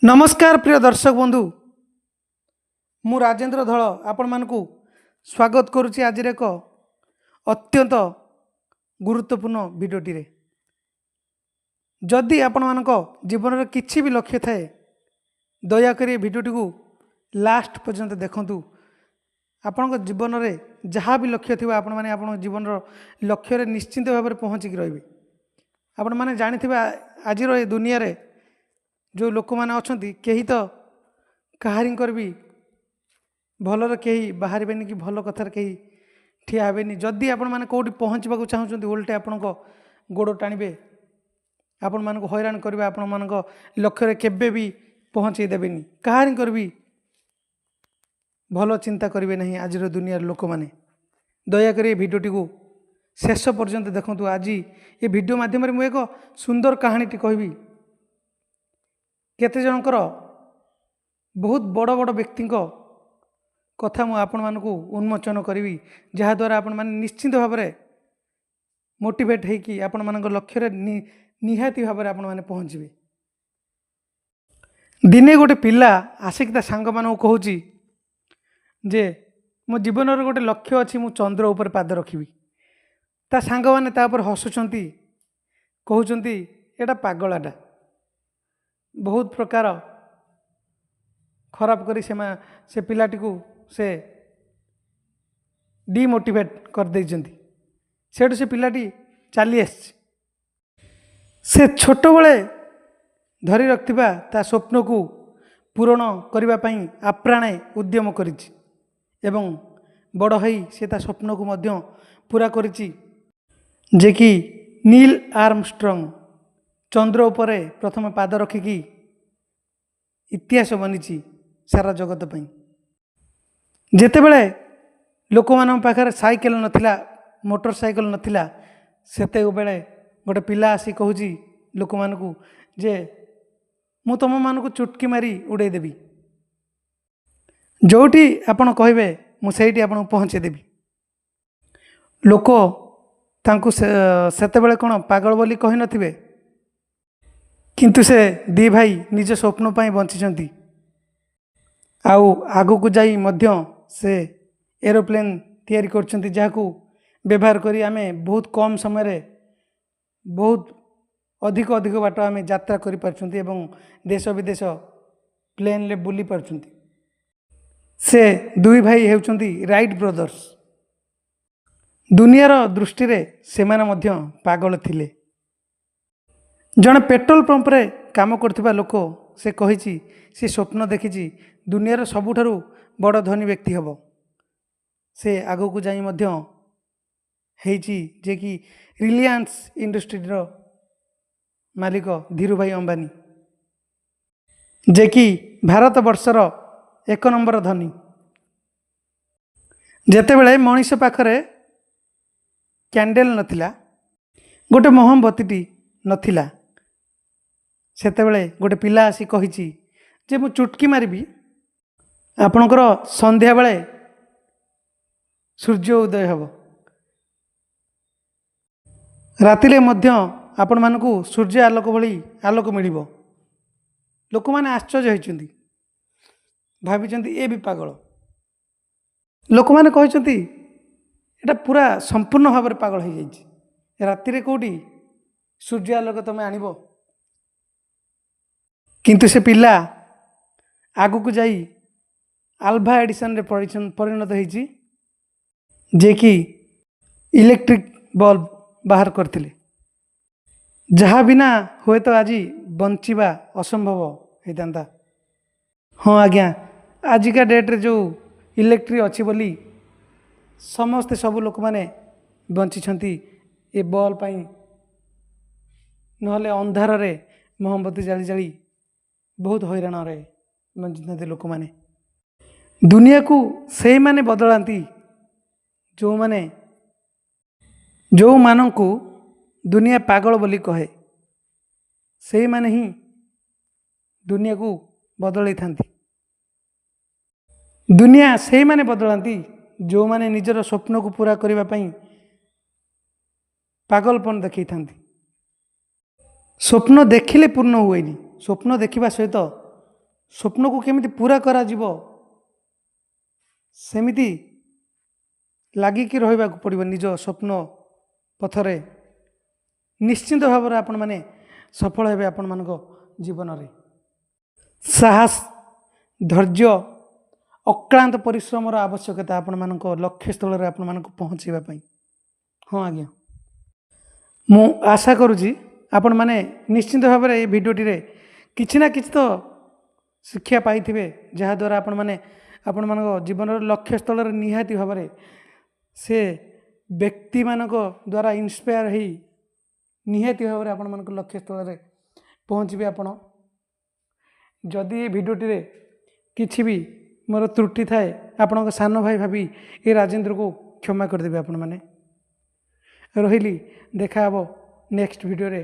नमस्कार प्रिय दर्शक बंधु मु राजेंद्र धल आपण मानकु स्वागत करुच्ची आज एक अत्यंत गुरुत्वपूर्ण भिडियोटी रे। जदि आपण मानक जीवन में किसी भी लक्ष्य थाए दयाकोरी भिडियोटी को लास्ट पर्यंत देखंतु। आपण जीवन में जहाँ भी लक्ष्य थी आपण माने आपण जीवन लक्ष्य निश्चिंत भाव में पहुँचिक रही। आपण माने जानिथिबे आज दुनिया रे जो लोक मैंने अच्छा कहीं तो कहार भी भलर कहीं बाहर कि भल कथार कहीं ठिया हेनी। जदि आपण मैंने कौटी पहुँचवा चाहते उल्टे आपण गोड़ टाणवे आपण मान हैरान करेंगे आपण मान लक्ष्य केवे भी पहुँचे देवेनि कहार भी भल चिंता करेंगे नहीं। आज दुनिया लोक मैंने दयाकोरी भिडियोटी को शेष पर्यंत देखु। आज ये भिडियो माध्यम मुझे एक सुंदर कहानीटी कहबी। केते जनकर बहुत बड़ बड़ व्यक्ति कथा मु आपण मानकु उन्मोचन करी जहाँद्वारा आपण माने निश्चिंत भाव में मोटिवेट होकि आपण मान लक्ष्य निहाती भाव में आपण माने पहुँचे। दिने गोटे पिला आसिक ता सांग मान कहूँ जे मो जीवन गोटे लक्ष्य अच्छी मु चंद्र उपर पाद रखी। ता सांग माने तापर हसुचंती कहउचंती एटा पागलाटा बहुत प्रकार खराब करी से पिलाटी को से डिमोटिवेट कर देइचंती। सेठु से पिलाटी चली से छोट बळे धरी रखिबा ता स्वप्न को पूरण करिबा पई आप्राणे उद्यम करिछि एवं बड़ हई से ता स्वप्न को मध्य पूरा करिछि। जे कि नील आर्मस्ट्रंग चंद्र उपरे प्रथम पाद रखिकी इतिहास बनी सारा जगत पर। जेते बेले लोक मान पाखरे साइकेल नथिला मोटरसाइकेल नथिला सेते बेले गोटे पिला आसी कहूँ लोक मानकु जे मु तुम मानकु चुटकी मारी उड़े देवी जोटी आपण कहबे मु सेठी आपण पहुँचे देवी। लोक तांकु सेते बेले कोन पागल बोली कहि नथिबे किंतु से दी भाई निज स्वप्न पाई बंचिचंती। आउ आगु को जाई मध्य से एरोप्लेन तैयारी करचंती जाहाकू व्यवहार करी आमे बहुत कम समय रे बहुत अधिक अधिक बाट आमे यात्रा करि परचंती एवं देश विदेश प्लेन ले बुली परचंती। से दुई भाई हेउचंती राइट ब्रदर्स। दुनियार दृष्टि रे सेमाने मध्य पागल थिले। जड़े पेट्रोल पंप रे काम करथिबा लोक से कहिछि से स्वप्न देखिछि दुनियार सबुठारु बड़ धनी व्यक्ति हबो। से आगो को जाई मध्य हेछि जे कि रिलायंस इंडस्ट्री रो मालिक धीरू भाई अंबानी जे कि भारत वर्षर 1 नंबर धनी। जेते बेले मनुष्य पाखरे कैंडल नथिला गोटे मोहम्बतीटी नथिला सेते बेले गोटे पिला आसी कहिछि जे मु चुटकी मारिबी आपणकर संध्या बेले सूर्य उदय हब रातिले मध्य आपण मानकु सूर्य आलोक भली आलोक मिलिबो। लोक माने आश्चर्य होइचंती भाबिचंती ए भी पागल। लोक माने कहिचंती एटा पूरा संपूर्ण भाव में पागल हो जाइछि। रातिरे कोठी सूर्य आलोक तमे आनिबो किंतु से पिला आगु को जाई आल्फा एडिशन रे परिणत होइछि जे कि इलेक्ट्रिक बल्ब बाहर करथिले जहाँ बिना हुए तो आज बंचिबा असंभव होइतांता। हाँ आज्ञा आजिका डेट रे जो इलेक्ट्रिक अच्छी बोली समस्ते सब लोक माने बंचिछंती ए बॉल पाई नहले अंधार रे मोहम्बती जाली जाली बहुत हैरान रे बंचिछंती लोक माने। दुनिया को से माने बदलांती जो मानंकु दुनिया पागल बोली कहे से माने ही दुनिया को बदलाई थांती। दुनिया से माने बदलांती जो माने निजर स्वप्न को पूरा करने पाई पागलपन देखी थांती। स्वप्न देखिले पूर्ण हुएनी। स्वप्न देखिबा सहित ସ୍ୱପ୍ନକୁ କେମିତି ପୁରା କରାଯିବ ସେମିତି ଲାଗିକି ରହିବାକୁ ପଡ଼ିବ ନିଜ ସ୍ୱପ୍ନ ପଥରେ। ନିଶ୍ଚିନ୍ତ ଭାବରେ ଆପଣମାନେ ସଫଳ ହେବେ ଆପଣମାନଙ୍କ ଜୀବନରେ। ସାହସ, ଧୈର୍ଯ୍ୟ, ଅକ୍ଳାନ୍ତ ପରିଶ୍ରମର ଆବଶ୍ୟକତା ଆପଣମାନଙ୍କ ଲକ୍ଷ୍ୟସ୍ଥଳରେ ଆପଣମାନଙ୍କୁ ପହଞ୍ଚିବା ପାଇଁ। ହଁ ଆଜ୍ଞା, ମୁଁ ଆଶା କରୁଛି ଆପଣମାନେ ନିଶ୍ଚିନ୍ତ ଭାବରେ ଏହି ଭିଡ଼ିଓଟିରେ କିଛି ନା କିଛି ତ ଶିକ୍ଷା ପାଇଥିବେ, ଯାହାଦ୍ୱାରା ଆପଣମାନେ ଆପଣମାନଙ୍କ ଜୀବନର ଲକ୍ଷ୍ୟସ୍ଥଳରେ ନିହାତି ଭାବରେ ସେ ବ୍ୟକ୍ତିମାନଙ୍କ ଦ୍ୱାରା ଇନ୍ସପାୟାର ହେଇ ନିହାତି ଭାବରେ ଆପଣମାନଙ୍କ ଲକ୍ଷ୍ୟସ୍ଥଳରେ ପହଞ୍ଚିବେ ଆପଣ। ଯଦି ଏ ଭିଡ଼ିଓଟିରେ କିଛି ବି ମୋର ତ୍ରୁଟି ଥାଏ ଆପଣଙ୍କ ସାନ ଭାଇ ଭାବି ଏ ରାଜେନ୍ଦ୍ରକୁ କ୍ଷମା କରିଦେବେ ଆପଣମାନେ। ରହିଲି, ଦେଖା ହେବ ନେକ୍ସଟ ଭିଡ଼ିଓରେ।